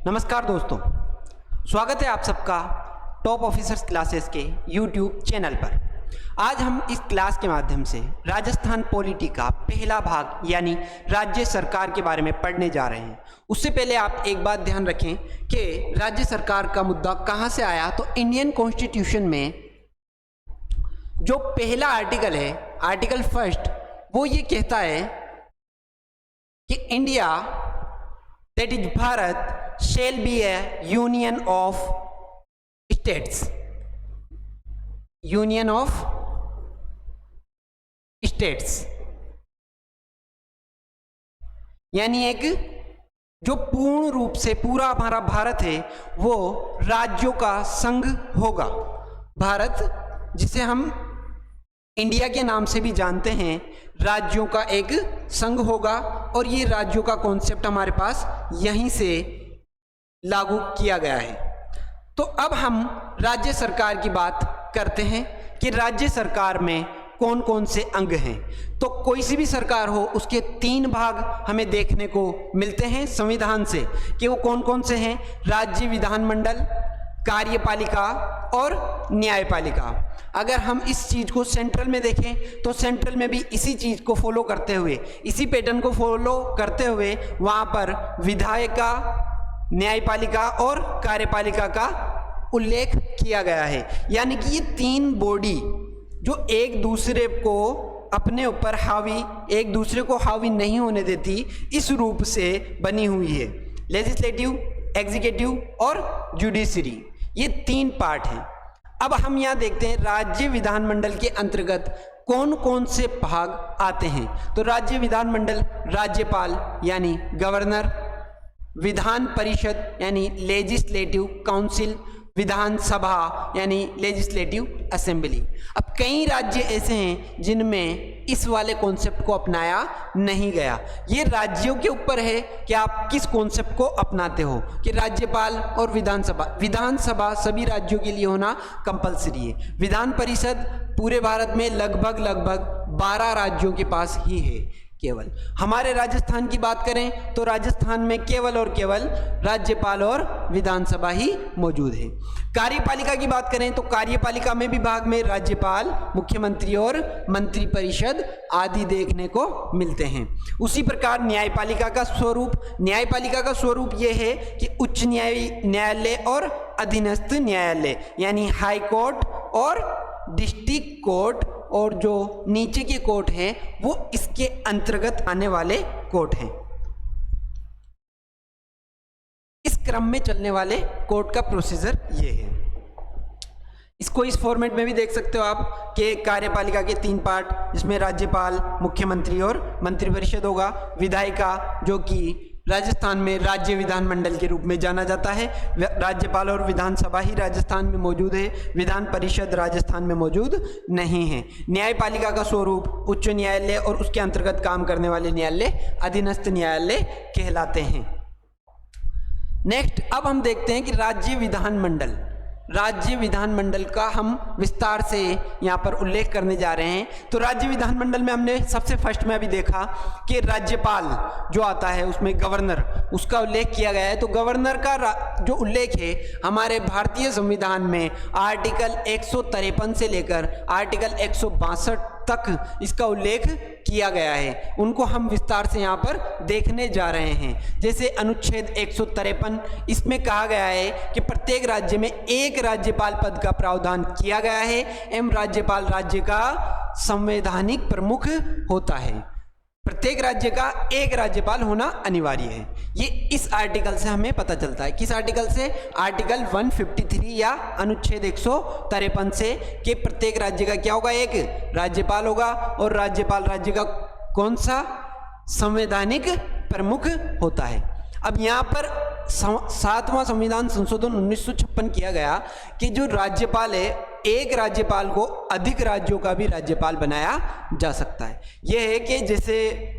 नमस्कार दोस्तों, स्वागत है आप सबका टॉप ऑफिसर्स क्लासेस के यूट्यूब चैनल पर। आज हम इस क्लास के माध्यम से राजस्थान पॉलिटी का पहला भाग यानी राज्य सरकार के बारे में पढ़ने जा रहे हैं। उससे पहले आप एक बात ध्यान रखें कि राज्य सरकार का मुद्दा कहाँ से आया। तो इंडियन कॉन्स्टिट्यूशन में जो पहला आर्टिकल है, आर्टिकल फर्स्ट, वो ये कहता है कि India, that is Bharat, shall be a union of states, union of states, यानी एक जो पूर्ण रूप से पूरा हमारा भारत है वो राज्यों का संघ होगा। भारत, जिसे हम इंडिया के नाम से भी जानते हैं, राज्यों का एक संघ होगा और ये राज्यों का कॉन्सेप्ट हमारे पास यहीं से लागू किया गया है। तो अब हम राज्य सरकार की बात करते हैं कि राज्य सरकार में कौन कौन से अंग हैं। तो कोई सी भी सरकार हो उसके 3 भाग हमें देखने को मिलते हैं संविधान से कि वो कौन कौन से हैं। राज्य विधानमंडल, कार्यपालिका और न्यायपालिका। अगर हम इस चीज़ को सेंट्रल में देखें तो सेंट्रल में भी इसी चीज़ को फॉलो करते हुए, इसी पैटर्न को फॉलो करते हुए वहाँ पर विधायिका, न्यायपालिका और कार्यपालिका का उल्लेख किया गया है। यानी कि ये 3 बॉडी जो एक दूसरे को अपने ऊपर हावी, एक दूसरे को हावी नहीं होने देती, इस रूप से बनी हुई है। लेजिस्लेटिव, एग्जीक्यूटिव और जुडिशरी, ये 3 पार्ट हैं। अब हम यहाँ देखते हैं राज्य विधानमंडल के अंतर्गत कौन कौन से भाग आते हैं। तो राज्य विधानमंडल, राज्यपाल यानी गवर्नर, विधान परिषद यानी लेजिस्लेटिव काउंसिल, विधानसभा यानी लेजिस्लेटिव असेंबली। अब कई राज्य ऐसे हैं जिनमें इस वाले कॉन्सेप्ट को अपनाया नहीं गया। ये राज्यों के ऊपर है कि आप किस कॉन्सेप्ट को अपनाते हो, कि राज्यपाल और विधानसभा। विधानसभा सभी राज्यों के लिए होना कंपलसरी है। विधान परिषद पूरे भारत में लगभग 12 राज्यों के पास ही है। केवल हमारे राजस्थान की बात करें तो राजस्थान में केवल और केवल राज्यपाल और विधानसभा ही मौजूद है। कार्यपालिका की बात करें तो कार्यपालिका में विभाग में राज्यपाल, मुख्यमंत्री और मंत्रिपरिषद आदि देखने को मिलते हैं। उसी प्रकार न्यायपालिका का स्वरूप यह है कि उच्च न्यायालय और अधीनस्थ न्यायालय यानी हाई कोर्ट और डिस्ट्रिक्ट कोर्ट, और जो नीचे के कोर्ट हैं वो इसके अंतर्गत आने वाले कोर्ट हैं। इस क्रम में चलने वाले कोर्ट का प्रोसीजर ये है। इसको इस फॉर्मेट में भी देख सकते हो आप कि कार्यपालिका के 3 पार्ट, जिसमें राज्यपाल, मुख्यमंत्री और मंत्रिपरिषद होगा। विधायिका, जो कि राजस्थान में राज्य विधानमंडल के रूप में जाना जाता है। राज्यपाल और विधानसभा ही राजस्थान में मौजूद है, विधान परिषद राजस्थान में मौजूद नहीं है। न्यायपालिका का स्वरूप उच्च न्यायालय और उसके अंतर्गत काम करने वाले न्यायालय अधीनस्थ न्यायालय कहलाते हैं। नेक्स्ट, अब हम देखते हैं कि राज्य विधानमंडल का हम विस्तार से यहाँ पर उल्लेख करने जा रहे हैं। तो राज्य विधानमंडल में हमने सबसे फर्स्ट में अभी देखा कि राज्यपाल जो आता है उसमें गवर्नर, उसका उल्लेख किया गया है। तो गवर्नर का जो उल्लेख है हमारे भारतीय संविधान में आर्टिकल 153 से लेकर आर्टिकल 162 तक इसका उल्लेख किया गया है। उनको हम विस्तार से यहाँ पर देखने जा रहे हैं। जैसे अनुच्छेद 153, इसमें कहा गया है कि प्रत्येक राज्य में एक राज्यपाल पद का प्रावधान किया गया है एवं राज्यपाल राज्य का संवैधानिक प्रमुख होता है। प्रत्येक राज्य का एक राज्यपाल होना अनिवार्य है। ये इस आर्टिकल से हमें पता चलता है। किस आर्टिकल से? आर्टिकल 153 या अनुच्छेद 153 से, कि प्रत्येक राज्य का क्या होगा? एक राज्यपाल होगा और राज्यपाल राज्य का कौन सा? संवैधानिक प्रमुख होता है। अब यहाँ पर 7वां संविधान संशोधन 1956 किया गया कि जो राज्यपाल है, एक राज्यपाल को अधिक राज्यों का भी राज्यपाल बनाया जा सकता है। यह है कि जैसे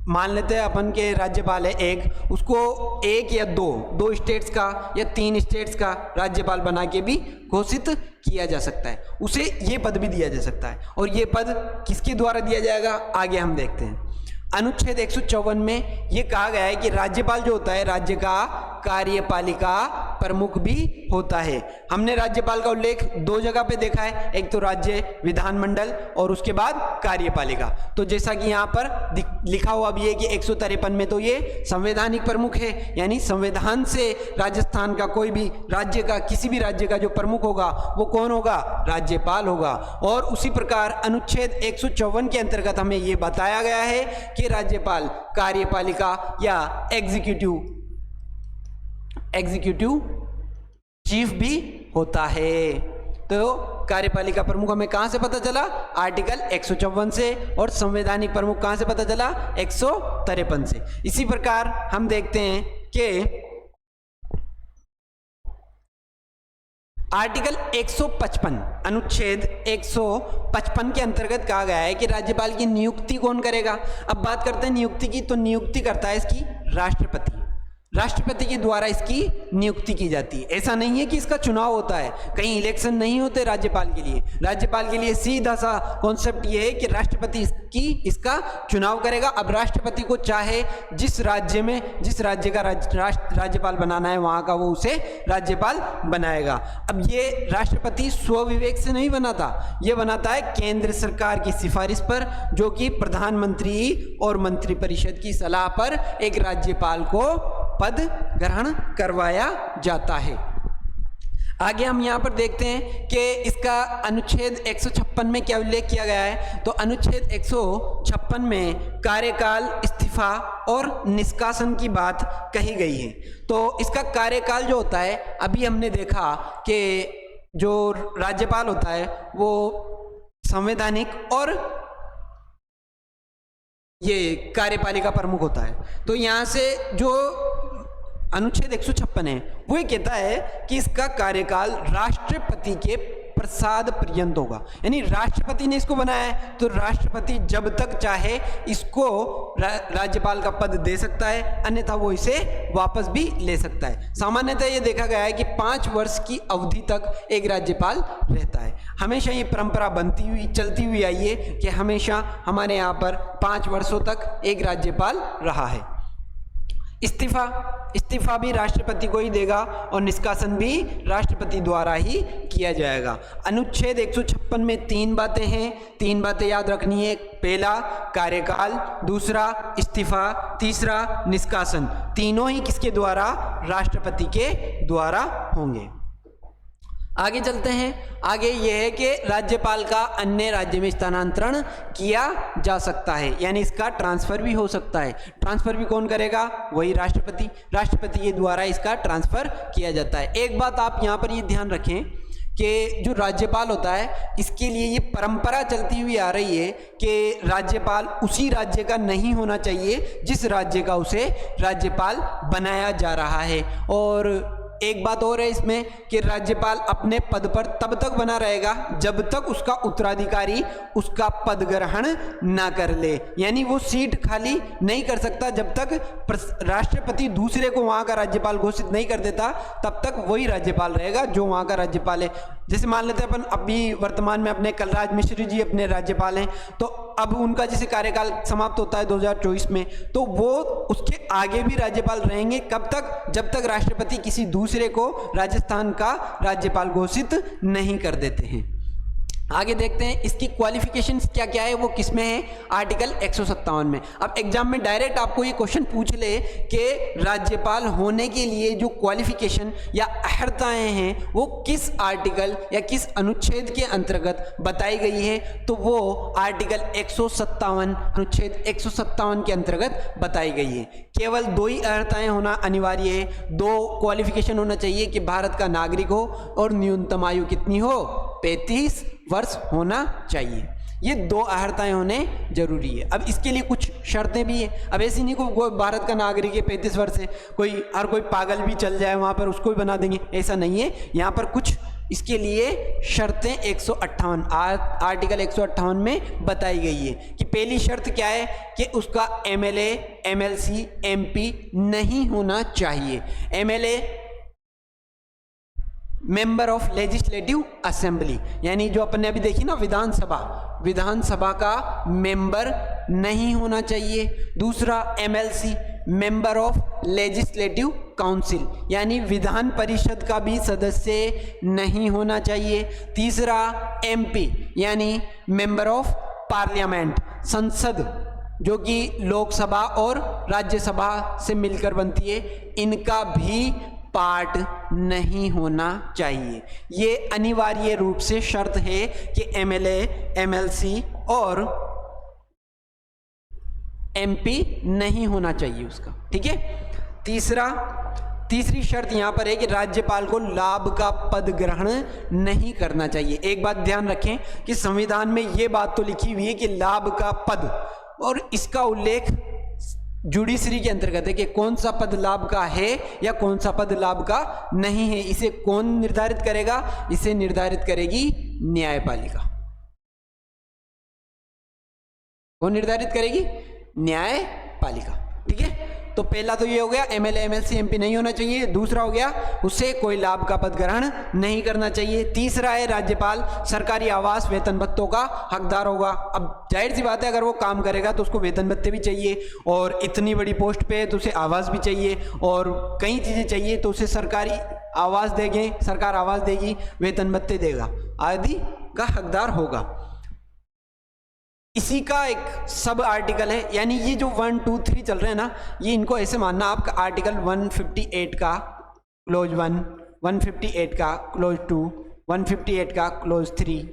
मान लेते हैं अपन के राज्यपाल है एक, उसको 1 या 2 स्टेट्स का या 3 स्टेट्स का राज्यपाल बना के भी घोषित किया जा सकता है, उसे ये पद भी दिया जा सकता है। और ये पद किसके द्वारा दिया जाएगा आगे हम देखते हैं। अनुच्छेद 154 में ये कहा गया है कि राज्यपाल जो होता है राज्य का कार्यपालिका प्रमुख भी होता है। हमने राज्यपाल का उल्लेख दो जगह पे देखा है, एक तो राज्य विधानमंडल और उसके बाद कार्यपालिका। तो जैसा कि यहाँ पर लिखा हुआ भी है कि 153 में तो ये संवैधानिक प्रमुख है, यानी संविधान से राजस्थान का कोई भी राज्य का, किसी भी राज्य का जो प्रमुख होगा वो कौन होगा? राज्यपाल होगा। और उसी प्रकार अनुच्छेद 154 के अंतर्गत हमें ये बताया गया है कि राज्यपाल कार्यपालिका या एग्जीक्यूटिव चीफ भी होता है। तो कार्यपालिका प्रमुख हमें कहां से पता चला? आर्टिकल 154 से। और संवैधानिक प्रमुख कहां से पता चला? 153 से। इसी प्रकार हम देखते हैं कि आर्टिकल 155 अनुच्छेद 155 के अंतर्गत कहा गया है कि राज्यपाल की नियुक्ति कौन करेगा। अब बात करते हैं नियुक्ति की, तो नियुक्ति करता है इसकी राष्ट्रपति। राष्ट्रपति के द्वारा इसकी नियुक्ति की जाती है। ऐसा नहीं है कि इसका चुनाव होता है, कहीं इलेक्शन नहीं होते राज्यपाल के लिए। राज्यपाल के लिए सीधा सा कॉन्सेप्ट ये है कि राष्ट्रपति इसका चुनाव करेगा। अब राष्ट्रपति को चाहे जिस राज्य का राज्यपाल बनाना है वहां का वो उसे राज्यपाल बनाएगा। अब ये राष्ट्रपति स्वविवेक से नहीं बनाता, ये बनाता है केंद्र सरकार की सिफारिश पर, जो कि प्रधानमंत्री और मंत्रिपरिषद की सलाह पर एक राज्यपाल को पद ग्रहण करवाया जाता है। आगे हम यहाँ पर देखते हैं कि इसका अनुच्छेद 156 में क्या उल्लेख किया गया है। तो अनुच्छेद 156 में कार्यकाल, इस्तीफा और निष्कासन की बात कही गई है। तो इसका कार्यकाल जो होता है, अभी हमने देखा कि जो राज्यपाल होता है वो संवैधानिक और ये कार्यपालिका प्रमुख होता है। तो यहाँ से जो अनुच्छेद 156 है वो ये कहता है कि इसका कार्यकाल राष्ट्रपति के प्रसाद पर्यंत होगा, यानी राष्ट्रपति ने इसको बनाया है तो राष्ट्रपति जब तक चाहे इसको राज्यपाल का पद दे सकता है, अन्यथा वो इसे वापस भी ले सकता है। सामान्यतः ये देखा गया है कि 5 वर्ष की अवधि तक एक राज्यपाल रहता है। हमेशा ये परंपरा बनती हुई चलती हुई आई है कि हमेशा हमारे यहाँ पर 5 वर्षों तक एक राज्यपाल रहा है। इस्तीफा भी राष्ट्रपति को ही देगा और निष्कासन भी राष्ट्रपति द्वारा ही किया जाएगा। अनुच्छेद 156 में 3 बातें हैं, 3 बातें याद रखनी है। पहला कार्यकाल, दूसरा इस्तीफा, तीसरा निष्कासन। तीनों ही किसके द्वारा? राष्ट्रपति के द्वारा होंगे। आगे चलते हैं। आगे यह है कि राज्यपाल का अन्य राज्य में स्थानांतरण किया जा सकता है, यानी इसका ट्रांसफर भी हो सकता है। ट्रांसफर भी कौन करेगा? वही राष्ट्रपति। राष्ट्रपति के द्वारा इसका ट्रांसफर किया जाता है। एक बात आप यहाँ पर ये ध्यान रखें कि जो राज्यपाल होता है इसके लिए ये परंपरा चलती हुई आ रही है कि राज्यपाल उसी राज्य का नहीं होना चाहिए जिस राज्य का उसे राज्यपाल बनाया जा रहा है। और एक बात और है इसमें कि राज्यपाल अपने पद पर तब तक बना रहेगा जब तक उसका उत्तराधिकारी उसका पद ग्रहण ना कर ले, यानी वो सीट खाली नहीं कर सकता जब तक राष्ट्रपति दूसरे को वहां का राज्यपाल घोषित नहीं कर देता, तब तक वही राज्यपाल रहेगा जो वहां का राज्यपाल है। जैसे मान लेते हैं अपन अभी वर्तमान में अपने कलराज मिश्र जी अपने राज्यपाल हैं, तो अब उनका जैसे कार्यकाल समाप्त होता है 2024 में, तो वो उसके आगे भी राज्यपाल रहेंगे। कब तक? जब तक राष्ट्रपति किसी दूसरे को राजस्थान का राज्यपाल घोषित नहीं कर देते हैं। आगे देखते हैं इसकी क्वालिफिकेशंस क्या क्या है, वो किस में है? आर्टिकल 157 में। अब एग्जाम में डायरेक्ट आपको ये क्वेश्चन पूछ ले कि राज्यपाल होने के लिए जो क्वालिफिकेशन या अहर्ताएं हैं वो किस आर्टिकल या किस अनुच्छेद के अंतर्गत बताई गई है, तो वो आर्टिकल 157 अनुच्छेद 157 के अंतर्गत बताई गई है। केवल 2 ही अहर्ताएं होना अनिवार्य है। 2 क्वालिफिकेशन होना चाहिए कि भारत का नागरिक हो और न्यूनतम आयु कितनी हो? 35 वर्ष होना चाहिए। ये 2 अहर्ताएं होने जरूरी है। अब इसके लिए कुछ शर्तें भी है। अब ऐसी नहीं कोई भारत का नागरिक है 35 वर्ष है, हर कोई पागल भी चल जाए वहां पर उसको भी बना देंगे, ऐसा नहीं है। यहाँ पर कुछ इसके लिए शर्तें 158 आर्टिकल 158 में बताई गई है कि पहली शर्त क्या है कि उसका MLA, MLC, MP नहीं होना चाहिए। MLA member of legislative assembly, यानी जो अपन ने अभी देखी ना विधानसभा का मेंबर नहीं होना चाहिए। दूसरा MLC member of legislative council यानी विधान परिषद का भी सदस्य नहीं होना चाहिए। तीसरा एमपी यानी मेंबर ऑफ पार्लियामेंट, संसद जो कि लोकसभा और राज्यसभा से मिलकर बनती है, इनका भी पार्ट नहीं होना चाहिए। ये अनिवार्य रूप से शर्त है कि एमएलए, एमएलसी और एमपी नहीं होना चाहिए उसका, ठीक है। तीसरी शर्त यहां पर है कि राज्यपाल को लाभ का पद ग्रहण नहीं करना चाहिए। एक बात ध्यान रखें कि संविधान में यह बात तो लिखी हुई है कि लाभ का पद, और इसका उल्लेख जुडिशरी के अंतर्गत है कि कौन सा पद लाभ का है या कौन सा पद लाभ का नहीं है। इसे कौन निर्धारित करेगा? इसे निर्धारित करेगी न्यायपालिका। कौन निर्धारित करेगी? न्यायपालिका, ठीक है। तो पहला तो ये हो गया एमएलए, एमएलसी, एमपी नहीं होना चाहिए। दूसरा हो गया उससे कोई लाभ का पद ग्रहण नहीं करना चाहिए। तीसरा है राज्यपाल सरकारी आवास वेतन भत्तों का हकदार होगा। अब जाहिर सी बात है अगर वो काम करेगा तो उसको वेतन भत्ते भी चाहिए, और इतनी बड़ी पोस्ट पे है तो उसे आवास भी चाहिए और कई चीज़ें चाहिए, तो उसे सरकारी आवास देंगे, सरकार आवास देगी, वेतन भत्ते देगा, आदि का हकदार होगा। इसी का एक सब आर्टिकल है, यानी ये जो 1, 2, 3 चल रहे हैं ना, ये इनको ऐसे मानना आपका आर्टिकल 158 का क्लोज 1, 158 का क्लोज 2, 158 का क्लोज 3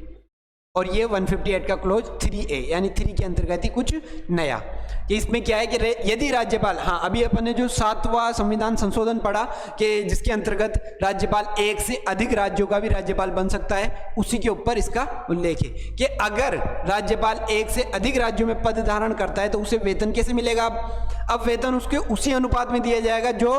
और ये 158 का क्लोज 3A, यानी 3 के अंतर्गत ही कुछ नया। कि इसमें क्या है कि यदि राज्यपाल, हाँ अभी अपन ने जो 7वां संविधान संशोधन पढ़ा कि जिसके अंतर्गत राज्यपाल एक से अधिक राज्यों का भी राज्यपाल बन सकता है, उसी के ऊपर इसका उल्लेख है कि अगर राज्यपाल एक से अधिक राज्यों में पद धारण करता है तो उसे वेतन कैसे मिलेगा? अब वेतन उसके उसी अनुपात में दिया जाएगा जो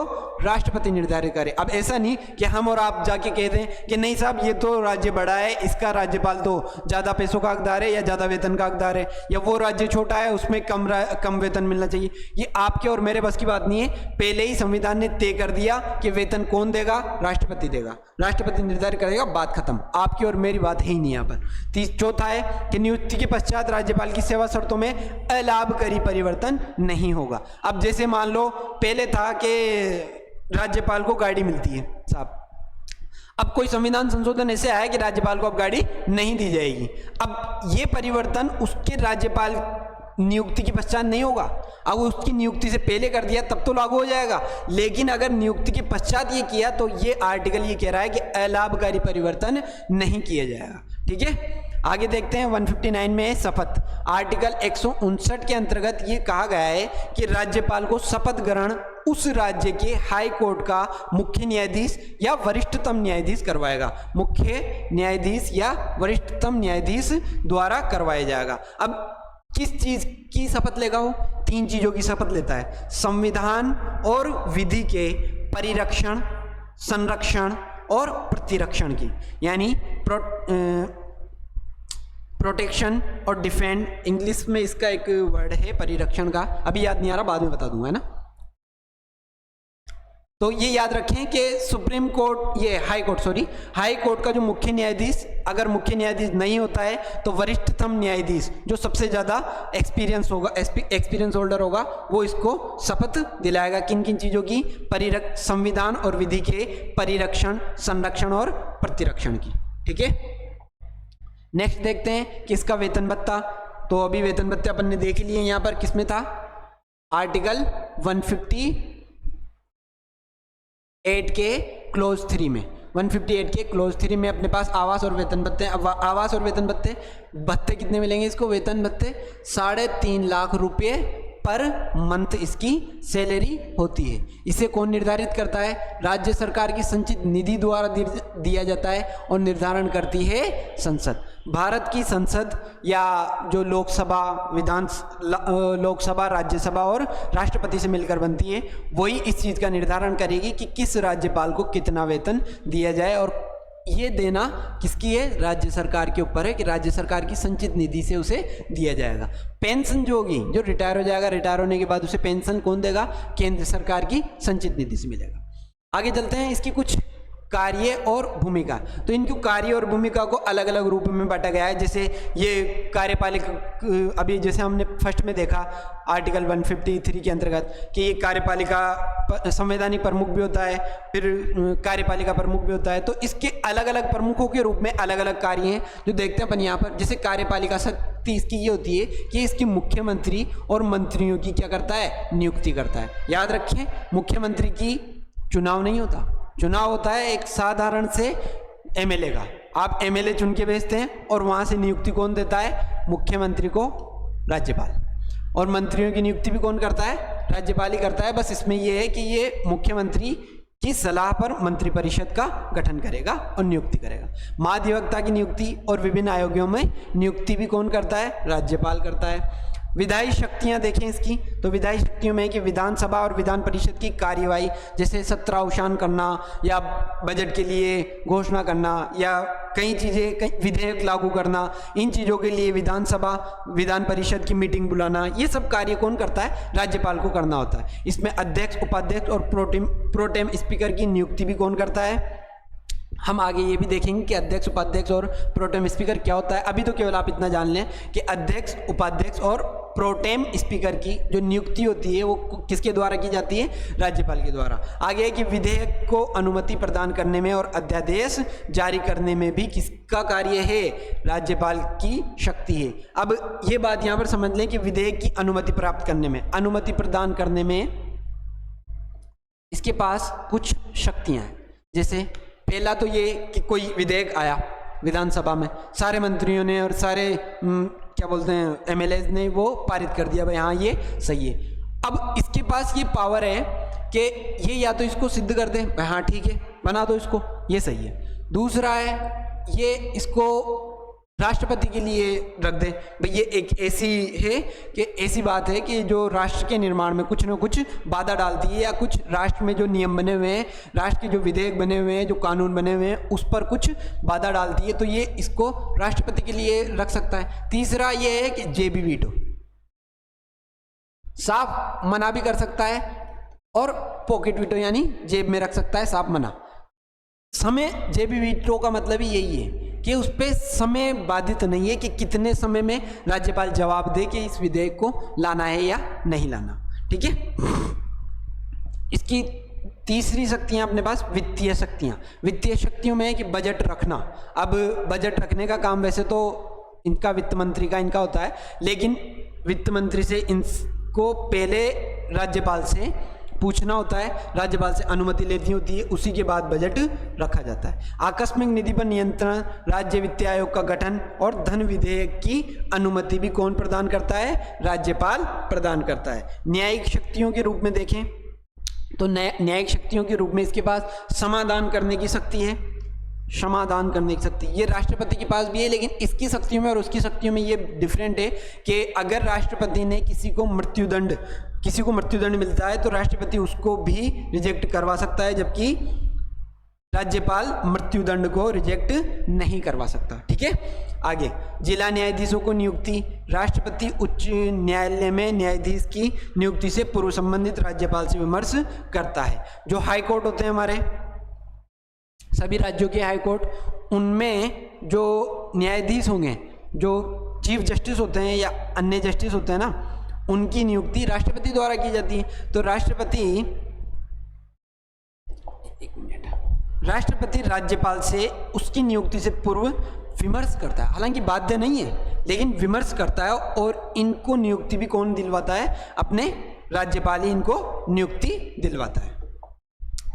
राष्ट्रपति निर्धारित करे। अब ऐसा नहीं कि हम और आप जाके कह दें कि नहीं साहब ये तो राज्य बड़ा है, इसका राज्यपाल तो ज़्यादा पैसों का हकदार है या ज़्यादा वेतन का हकदार है, या वो राज्य छोटा है उसमें कम वेतन मिलना चाहिए। ये आपके और मेरे बस की बात नहीं है। पहले ही संविधान ने तय कर दिया कि वेतन कौन देगा? राष्ट्रपति देगा, राष्ट्रपति निर्धारित करेगा, बात खत्म। आपकी और मेरी बात है ही नहीं यहाँ पर। चौथा है कि नियुक्ति के पश्चात राज्यपाल की सेवा शर्तों में अलाभकारी परिवर्तन नहीं होगा। अब जैसे मान लो पहले था कि राज्यपाल को गाड़ी मिलती है साहब, अब कोई संविधान संशोधन ऐसे आया कि राज्यपाल को अब गाड़ी नहीं दी जाएगी। अब ये परिवर्तन उसके राज्यपाल नियुक्ति के पश्चात नहीं होगा। अब उसकी नियुक्ति से पहले कर दिया तब तो लागू हो जाएगा, लेकिन अगर नियुक्ति के पश्चात ये किया तो ये आर्टिकल ये कह रहा है कि अलाभकारी परिवर्तन नहीं किया जाएगा, ठीक है। आगे देखते हैं 159 में है शपथ। आर्टिकल 159 के अंतर्गत ये कहा गया है कि राज्यपाल को शपथ ग्रहण उस राज्य के हाई कोर्ट का मुख्य न्यायाधीश या वरिष्ठतम न्यायाधीश करवाएगा। मुख्य न्यायाधीश या वरिष्ठतम न्यायाधीश द्वारा करवाया जाएगा। अब किस चीज की शपथ लेगा वो? 3 चीजों की शपथ लेता है, संविधान और विधि के परिरक्षण, संरक्षण और प्रतिरक्षण की, यानी प्रोटेक्शन और डिफेंड। इंग्लिश में इसका एक वर्ड है परिरक्षण का, अभी याद नहीं आ रहा, बाद में बता दूंगा, है ना। तो ये याद रखें कि सुप्रीम कोर्ट, ये हाई कोर्ट का जो मुख्य न्यायाधीश, अगर मुख्य न्यायाधीश नहीं होता है तो वरिष्ठतम न्यायाधीश जो सबसे ज़्यादा एक्सपीरियंस होल्डर होगा वो इसको शपथ दिलाएगा। किन किन चीज़ों की? संविधान और विधि के परिरक्षण, संरक्षण और प्रतिरक्षण की, ठीक है। नेक्स्ट देखते हैं किसका वेतन भत्ता। तो अभी वेतन भत्ते अपन ने देख लिए, यहाँ पर किसमें था? आर्टिकल 158 के क्लोज 3 में। 158 के क्लोज 3 में अपने पास आवास और वेतन भत्ते। अब आवास और वेतन भत्ते कितने मिलेंगे इसको? वेतन भत्ते 3.5 लाख रुपये पर मंथ इसकी सैलरी होती है। इसे कौन निर्धारित करता है? राज्य सरकार की संचित निधि द्वारा दिया जाता है और निर्धारण करती है संसद। भारत की संसद या जो लोकसभा, लोकसभा, राज्यसभा और राष्ट्रपति से मिलकर बनती है, वही इस चीज़ का निर्धारण करेगी कि किस राज्यपाल को कितना वेतन दिया जाए, और ये देना किसकी है? राज्य सरकार के ऊपर है कि राज्य सरकार की संचित निधि से उसे दिया जाएगा। पेंशन जो होगी, जो रिटायर हो जाएगा, रिटायर होने के बाद उसे पेंशन कौन देगा? केंद्र सरकार की संचित निधि से मिलेगा। आगे चलते हैं, इसकी कुछ कार्य और भूमिका। तो इनको कार्य और भूमिका को अलग अलग रूप में बांटा गया है। जैसे ये कार्यपालिका, अभी जैसे हमने फर्स्ट में देखा आर्टिकल 153 के अंतर्गत कि ये कार्यपालिका संवैधानिक प्रमुख भी होता है, फिर कार्यपालिका प्रमुख भी होता है। तो इसके अलग अलग प्रमुखों के रूप में अलग अलग कार्य हैं जो देखते हैं अपन यहाँ पर। जैसे कार्यपालिका शक्ति इसकी ये होती है कि इसकी मुख्यमंत्री और मंत्रियों की क्या करता है, नियुक्ति करता है। याद रखें, मुख्यमंत्री की चुनाव नहीं होता, चुनाव होता है एक साधारण से एमएलए का। आप एमएलए चुन के भेजते हैं और वहां से नियुक्ति कौन देता है, मुख्यमंत्री को राज्यपाल। और मंत्रियों की नियुक्ति भी कौन करता है, राज्यपाल ही करता है। बस इसमें यह है कि ये मुख्यमंत्री की सलाह पर मंत्रिपरिषद का गठन करेगा और नियुक्ति करेगा। महाधिवक्ता की नियुक्ति और विभिन्न आयोगों में नियुक्ति भी कौन करता है, राज्यपाल करता है। विधायी शक्तियां देखें इसकी, तो विधायी शक्तियों में कि विधानसभा और विधान परिषद की कार्यवाही, जैसे सत्रावसान करना या बजट के लिए घोषणा करना या कई चीज़ें, कई विधेयक लागू करना, इन चीज़ों के लिए विधानसभा विधान परिषद की मीटिंग बुलाना, ये सब कार्य कौन करता है, राज्यपाल को करना होता है। इसमें अध्यक्ष, उपाध्यक्ष और प्रोटेम स्पीकर की नियुक्ति भी कौन करता है। हम आगे ये भी देखेंगे कि अध्यक्ष, उपाध्यक्ष और प्रोटेम स्पीकर क्या होता है। अभी तो केवल आप इतना जान लें कि अध्यक्ष, उपाध्यक्ष और प्रोटेम स्पीकर की जो नियुक्ति होती है वो किसके द्वारा की जाती है, राज्यपाल के द्वारा। आगे है कि विधेयक को अनुमति प्रदान करने में और अध्यादेश जारी करने में भी किसका कार्य है, राज्यपाल की शक्ति है। अब ये बात यहाँ पर समझ लें कि विधेयक की अनुमति प्राप्त करने में, अनुमति प्रदान करने में इसके पास कुछ शक्तियाँ हैं। जैसे पहला तो ये कि कोई विधेयक आया विधानसभा में, सारे मंत्रियों ने और सारे क्या बोलते हैं एमएलए ने वो पारित कर दिया, भाई हाँ ये सही है। अब इसके पास ये पावर है कि ये या तो इसको सिद्ध कर दे, भाई हाँ ठीक है बना दो इसको, ये सही है। दूसरा है ये इसको राष्ट्रपति के लिए रख दे, भाई ये एक ऐसी है कि ऐसी बात है कि जो राष्ट्र के निर्माण में कुछ ना कुछ बाधा डालती है, या कुछ राष्ट्र में जो नियम बने हुए हैं, राष्ट्र के जो विधेयक बने हुए हैं, जो कानून बने हुए हैं, उस पर कुछ बाधा डालती है, तो ये इसको राष्ट्रपति के लिए रख सकता है। तीसरा ये है कि जेबी वीटो, साफ मना भी कर सकता है, और पॉकेट वीटो यानी जेब में रख सकता है, साफ मना। समय जेबी वीटो का मतलब ही यही है कि उस पर समय बाधित नहीं है कि कितने समय में राज्यपाल जवाब दे कि इस विधेयक को लाना है या नहीं लाना, ठीक है। इसकी तीसरी शक्तियां अपने पास वित्तीय शक्तियां। वित्तीय शक्तियों में है कि बजट रखना। अब बजट रखने का काम वैसे तो इनका वित्त मंत्री का इनका होता है, लेकिन वित्त मंत्री से इनको पहले राज्यपाल से पूछना होता है, राज्यपाल से अनुमति लेनी होती है, उसी के बाद बजट रखा जाता है। आकस्मिक निधि पर नियंत्रण, राज्य वित्त आयोग का गठन और धन विधेयक की अनुमति भी कौन प्रदान करता है, राज्यपाल प्रदान करता है। न्यायिक शक्तियों के रूप में देखें तो न्यायिक शक्तियों के रूप में इसके पास समाधान करने की शक्ति है, समाधान करने की शक्ति ये राष्ट्रपति के पास भी है, लेकिन इसकी शक्तियों में और उसकी शक्तियों में ये डिफरेंट है कि अगर राष्ट्रपति ने किसी को मृत्युदंड मिलता है तो राष्ट्रपति उसको भी रिजेक्ट करवा सकता है, जबकि राज्यपाल मृत्युदंड को रिजेक्ट नहीं करवा सकता, ठीक है। आगे जिला न्यायाधीशों को नियुक्ति, राष्ट्रपति उच्च न्यायालय में न्यायाधीश की नियुक्ति से पूर्व संबंधित राज्यपाल से विमर्श करता है। जो हाई कोर्ट होते हैं हमारे सभी राज्यों के हाई कोर्ट, उनमें जो न्यायाधीश होंगे, जो चीफ जस्टिस होते हैं या अन्य जस्टिस होते हैं ना, उनकी नियुक्ति राष्ट्रपति द्वारा की जाती है। तो राष्ट्रपति राज्यपाल से उसकी नियुक्ति से पूर्व विमर्श करता है, हालांकि बाध्य नहीं है, लेकिन विमर्श करता है, और इनको नियुक्ति भी कौन दिलवाता है, अपने राज्यपाल ही इनको नियुक्ति दिलवाता है।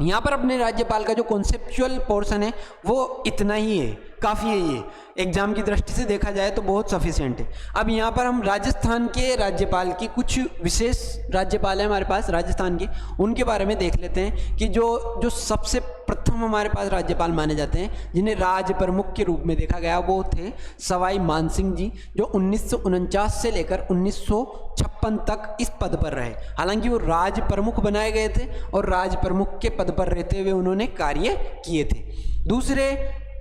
यहाँ पर अपने राज्यपाल का जो कॉन्सेप्चुअल पोर्शन है वो इतना ही है, काफ़ी है। ये एग्जाम की दृष्टि से देखा जाए तो बहुत सफिशिएंट है। अब यहाँ पर हम राजस्थान के राज्यपाल की, कुछ विशेष राज्यपाल हैं हमारे पास राजस्थान के, उनके बारे में देख लेते हैं कि जो सबसे प्रथम हमारे पास राज्यपाल माने जाते हैं, जिन्हें राज प्रमुख के रूप में देखा गया, वो थे सवाई मानसिंह जी, जो 1949 से लेकर 1956 तक इस पद पर रहे। हालांकि वो राज प्रमुख बनाए गए थे और राज प्रमुख के पद पर रहते हुए उन्होंने कार्य किए थे। दूसरे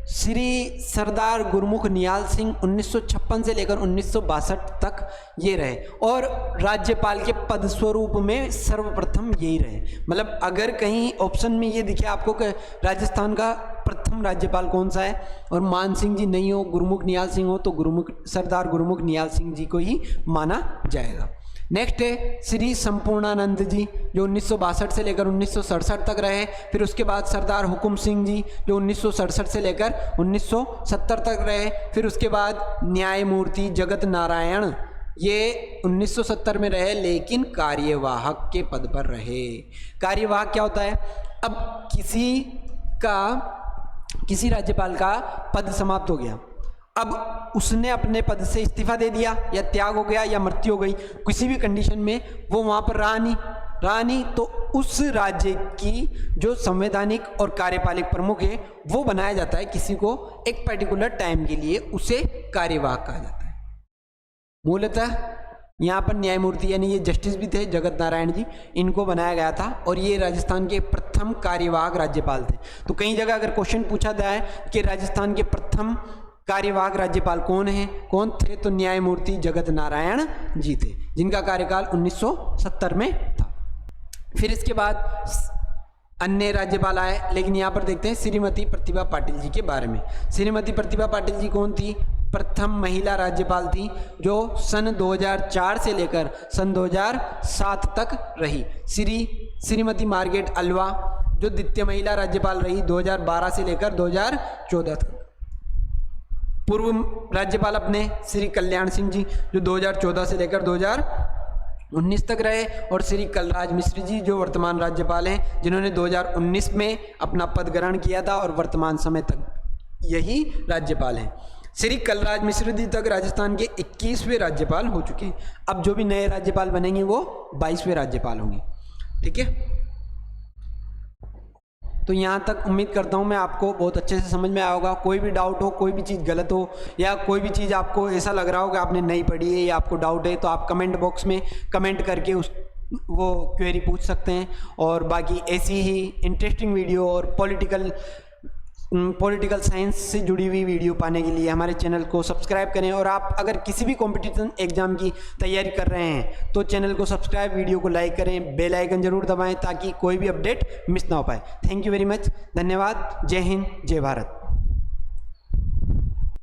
श्री सरदार गुरमुख निहाल सिंह 1956 से लेकर 1962 तक ये रहे, और राज्यपाल के पद स्वरूप में सर्वप्रथम यही रहे। मतलब अगर कहीं ऑप्शन में ये दिखे आपको कि राजस्थान का प्रथम राज्यपाल कौन सा है, और मान सिंह जी नहीं हो, गुरमुख निहाल सिंह हो, तो सरदार गुरमुख निहाल सिंह जी को ही माना जाएगा। नेक्स्ट है श्री संपूर्णानंद जी, जो 1962 से लेकर 1967 तक रहे। फिर उसके बाद सरदार हुकुम सिंह जी, जो 1967 से लेकर 1970 तक रहे। फिर उसके बाद न्यायमूर्ति जगत नारायण, ये 1970 में रहे, लेकिन कार्यवाहक के पद पर रहे। कार्यवाहक क्या होता है? अब किसी राज्यपाल का पद समाप्त हो गया, अब उसने अपने पद से इस्तीफा दे दिया, या त्याग हो गया, या मृत्यु हो गई, किसी भी कंडीशन में वो वहाँ पर रहा नहीं, तो उस राज्य की जो संवैधानिक और कार्यपालिक प्रमुख है वो बनाया जाता है किसी को एक पर्टिकुलर टाइम के लिए, उसे कार्यवाहक कहा जाता है। मूलतः यहाँ पर न्यायमूर्ति यानी ये जस्टिस भी थे जगत नारायण जी, इनको बनाया गया था, और ये राजस्थान के प्रथम कार्यवाहक राज्यपाल थे। तो कई जगह अगर क्वेश्चन पूछा जाए है कि राजस्थान के प्रथम कार्यवाहक राज्यपाल कौन थे, तो न्यायमूर्ति जगत नारायण जी थे, जिनका कार्यकाल 1970 में था। फिर इसके बाद अन्य राज्यपाल आए, लेकिन यहाँ पर देखते हैं श्रीमती प्रतिभा पाटिल जी के बारे में। श्रीमती प्रतिभा पाटिल जी कौन थी? प्रथम महिला राज्यपाल थी, जो सन 2004 से लेकर सन 2007 तक रही। श्रीमती मार्गरेट अल्वा, जो द्वितीय महिला राज्यपाल रही 2012 से लेकर 2014 तक। पूर्व राज्यपाल अपने श्री कल्याण सिंह जी, जो 2014 से लेकर 2019 तक रहे, और श्री कलराज मिश्र जी, जो वर्तमान राज्यपाल हैं, जिन्होंने 2019 में अपना पद ग्रहण किया था और वर्तमान समय तक यही राज्यपाल हैं। श्री कलराज मिश्र जी तक राजस्थान के 21वें राज्यपाल हो चुके हैं। अब जो भी नए राज्यपाल बनेंगे वो 22वें राज्यपाल होंगे। ठीक है, तो यहाँ तक उम्मीद करता हूँ मैं आपको बहुत अच्छे से समझ में आया होगा। कोई भी डाउट हो, कोई भी चीज़ गलत हो, या कोई भी चीज़ आपको ऐसा लग रहा हो कि आपने नहीं पढ़ी है या आपको डाउट है, तो आप कमेंट बॉक्स में कमेंट करके वो क्वेरी पूछ सकते हैं। और बाकी ऐसी ही इंटरेस्टिंग वीडियो और पॉलिटिकल साइंस से जुड़ी हुई वीडियो पाने के लिए हमारे चैनल को सब्सक्राइब करें। और आप अगर किसी भी कॉम्पिटिशन एग्जाम की तैयारी कर रहे हैं तो चैनल को सब्सक्राइब, वीडियो को लाइक करें, बेल आइकन जरूर दबाएं ताकि कोई भी अपडेट मिस ना हो पाए। थैंक यू वेरी मच, धन्यवाद। जय हिंद, जय भारत।